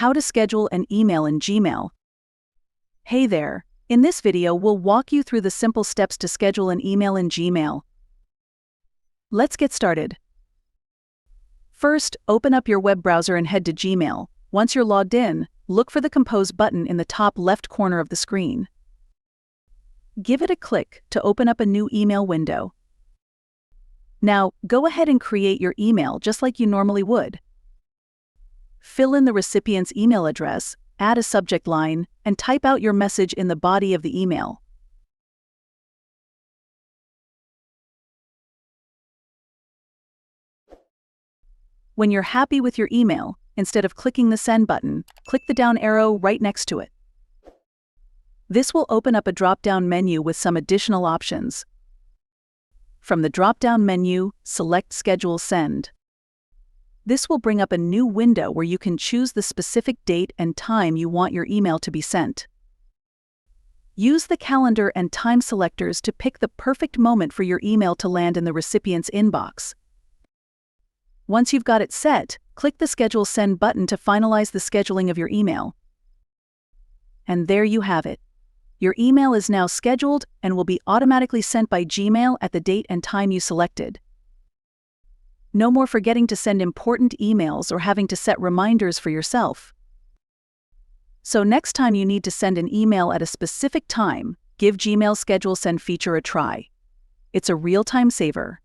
How to schedule an email in Gmail. Hey there, in this video we'll walk you through the simple steps to schedule an email in Gmail. Let's get started. First, open up your web browser and head to Gmail. Once you're logged in, look for the Compose button in the top left corner of the screen. Give it a click to open up a new email window. Now, go ahead and create your email just like you normally would. Fill in the recipient's email address, add a subject line, and type out your message in the body of the email. When you're happy with your email, instead of clicking the Send button, click the down arrow right next to it. This will open up a drop-down menu with some additional options. From the drop-down menu, select Schedule Send. This will bring up a new window where you can choose the specific date and time you want your email to be sent. Use the calendar and time selectors to pick the perfect moment for your email to land in the recipient's inbox. Once you've got it set, click the Schedule Send button to finalize the scheduling of your email. And there you have it. Your email is now scheduled and will be automatically sent by Gmail at the date and time you selected. No more forgetting to send important emails or having to set reminders for yourself. So next time you need to send an email at a specific time, give Gmail's Schedule Send feature a try. It's a real time saver.